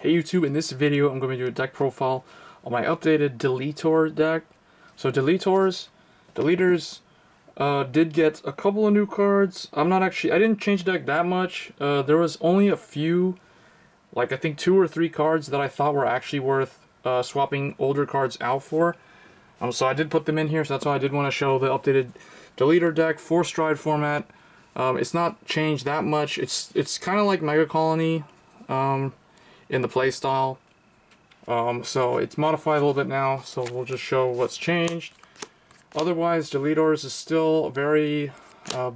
Hey YouTube, in this video I'm going to do a deck profile on my updated Deletor deck. So Deletors did get a couple of new cards. I didn't change the deck that much. There was only a few, like I think 2 or 3 cards that I thought were actually worth swapping older cards out for. So I did put them in here, so that's why I did want to show the updated Deletor deck, 4-stride format. It's not changed that much. It's kind of like Mega Colony in the playstyle. So it's modified a little bit now, so we'll just show what's changed. Otherwise, Deletors is still a very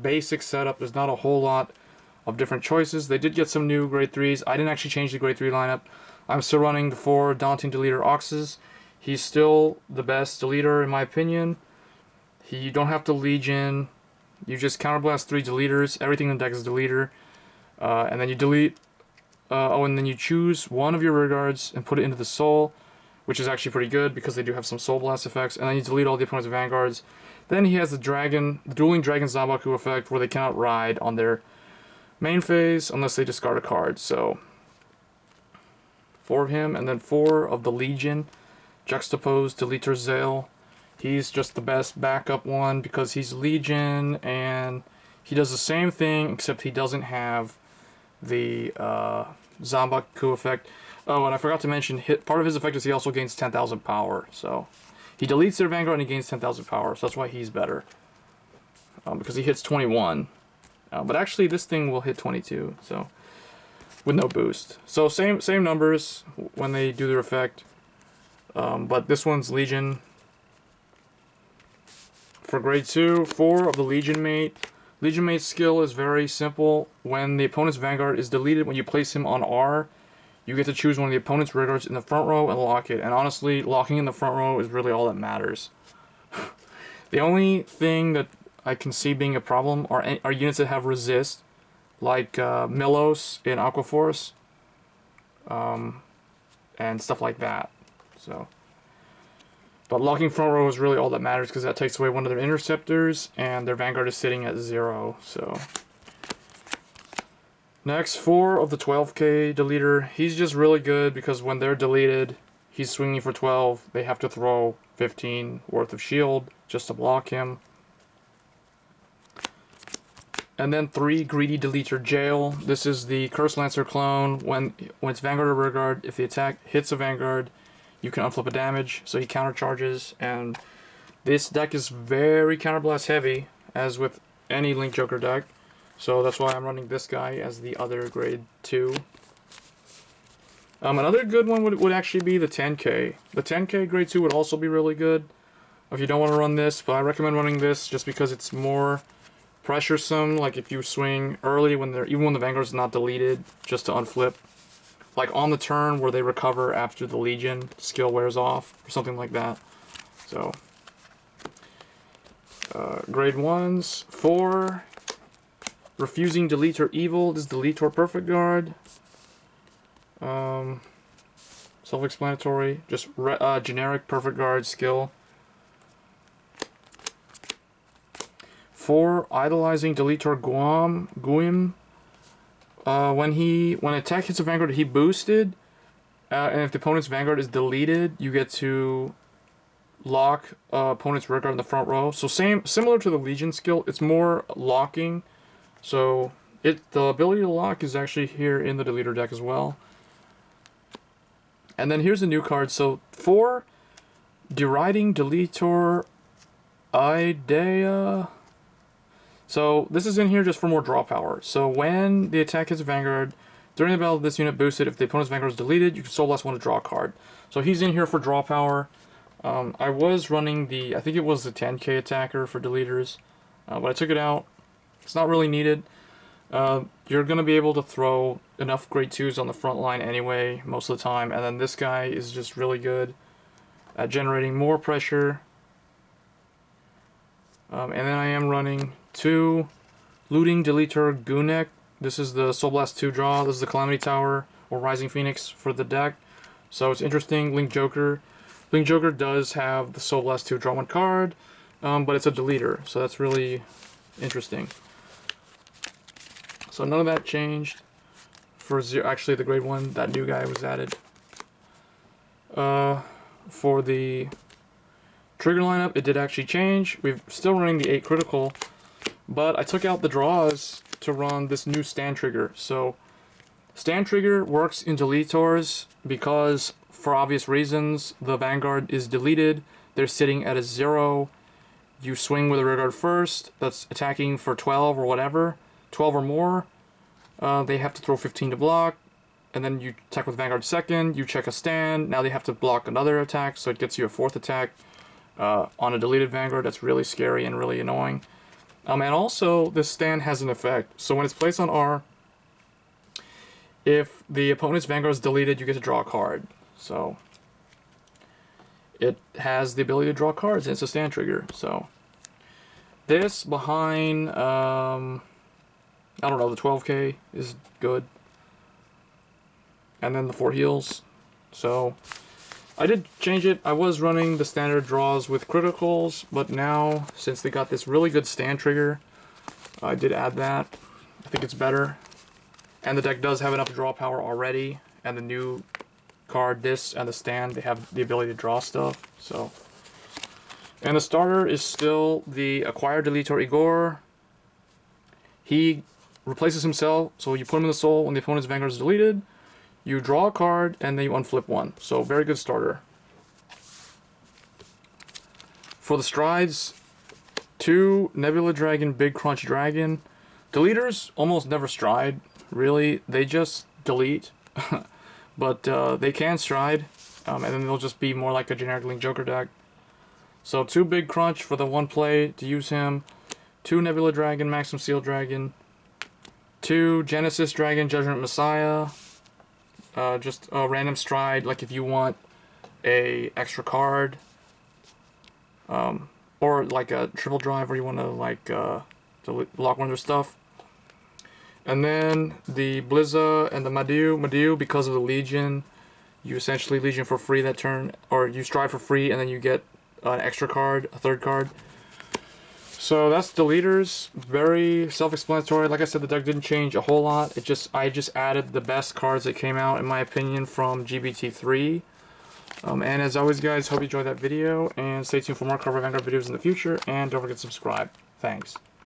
basic setup. There's not a whole lot of different choices. They did get some new grade 3s. I didn't actually change the grade 3 lineup. I'm still running the 4 Daunting Deletor Oxes. He's still the best Deletor in my opinion. You don't have to Legion. You just counterblast 3 Deletors. Everything in the deck is Deletor. And then you delete... and then you choose one of your rear guards and put it into the soul, which is actually pretty good because they do have some soul blast effects. And then you delete all the opponent's vanguards. Then he has the dueling dragon Zambaku effect, where they cannot ride on their main phase unless they discard a card. So 4 of him, and then 4 of the Legion. Juxtaposed Deletor Zale. He's just the best backup one because he's Legion and he does the same thing, except he doesn't have the Zambaku effect. Oh, and I forgot to mention, part of his effect is he also gains 10,000 power. So he deletes their Vanguard and he gains 10,000 power. So that's why he's better. Because he hits 21. But actually this thing will hit 22. So with no boost. So same numbers when they do their effect. But this one's Legion. For grade 2, 4 of the Legion Mate. Legion Mate's skill is very simple. When the opponent's Vanguard is deleted, when you place him on R, you get to choose one of the opponent's rear guards in the front row and lock it. And honestly, locking in the front row is really all that matters. The only thing that I can see being a problem are units that have resist, like Milos in Aquaforce, and stuff like that. So, but locking front row is really all that matters because that takes away one of their interceptors and their Vanguard is sitting at 0. So next, 4 of the 12k Deletor. He's just really good because when they're deleted, he's swinging for 12. They have to throw 15 worth of shield just to block him. And then 3 Greedy Deletor Jail. This is the Curse Lancer clone. When it's Vanguard or rear guard, if the attack hits a Vanguard, you can unflip a damage, so he countercharges. And this deck is very counterblast heavy, as with any Link Joker deck. So that's why I'm running this guy as the other grade 2. Another good one would actually be the 10k. The 10k grade 2 would also be really good if you don't want to run this, but I recommend running this just because it's more pressuresome. Like if you swing early even when the Vanguard's not deleted, just to unflip. Like on the turn where they recover after the Legion skill wears off, or something like that. So, grade 1s, 4, Refusing Deletor Evil. This is Deletor Perfect Guard. Self-explanatory, just generic Perfect Guard skill. 4, Idolizing Deletor Guim. When attack hits a Vanguard, he boosted, and if the opponent's Vanguard is deleted, you get to lock opponent's rear guard in the front row. So similar to the Legion skill, it's more locking. So the ability to lock is actually here in the Deletor deck as well. And then here's a new card. So 4, Deriding Deletor Idea. So this is in here just for more draw power. So when the attack hits a Vanguard, during the battle this unit boosted, if the opponent's Vanguard is deleted, you can Soul Blast one to draw a card. So he's in here for draw power. I was running I think it was the 10k attacker for Deletors, but I took it out. It's not really needed. You're going to be able to throw enough grade 2s on the front line anyway, most of the time. And then this guy is just really good at generating more pressure. And then I am running 2 Looting Deletor Gunek. This is the Soul Blast 2 draw. This is the Calamity Tower or Rising Phoenix for the deck. So it's interesting. Link Joker. Link Joker does have the Soul Blast 2 draw 1 card, but it's a Deletor, so that's really interesting. So none of that changed. for actually the grade 1, that new guy was added. For the trigger lineup, it did actually change. We're still running the 8 critical, but I took out the draws to run this new stand trigger. So stand trigger works in Deletors because, for obvious reasons, the Vanguard is deleted. They're sitting at a 0. You swing with a rear guard first, that's attacking for 12 or whatever, 12 or more. They have to throw 15 to block, and then you attack with Vanguard second, you check a stand, now they have to block another attack, so it gets you a 4th attack on a deleted Vanguard. That's really scary and really annoying. And also, this stand has an effect. So when it's placed on R, if the opponent's Vanguard is deleted, you get to draw a card. So it has the ability to draw cards, and it's a stand trigger. So this behind, I don't know, the 12K is good. And then the 4 heals. So I did change it. I was running the standard draws with criticals, but now, since they got this really good stand trigger, I did add that. I think it's better. And the deck does have enough draw power already, and the new card, this and the stand, they have the ability to draw stuff. So, and the starter is still the acquired Deletor Igor. He replaces himself, so you put him in the soul when the opponent's Vanguard is deleted. You draw a card, and then you unflip one. So, very good starter. For the strides, 2 Nebula Dragon, Big Crunch Dragon. Deletors almost never stride, really. They just delete. But they can stride, and then they'll just be more like a generic Link Joker deck. So 2 Big Crunch for the 1 play to use him. 2 Nebula Dragon, Maximum Seal Dragon. 2 Genesis Dragon, Judgment Messiah. Just a random stride, like if you want a extra card, or like a triple drive where you want to like to lock one of their stuff. And then the Blizza and the Madu, because of the Legion, you essentially Legion for free that turn, or you stride for free, and then you get an extra card, a 3rd card. So that's Deletors. Very self-explanatory. Like I said, the deck didn't change a whole lot. I just added the best cards that came out, in my opinion, from GBT3. And as always, guys, hope you enjoyed that video, and stay tuned for more Cardfight Vanguard videos in the future, and don't forget to subscribe. Thanks.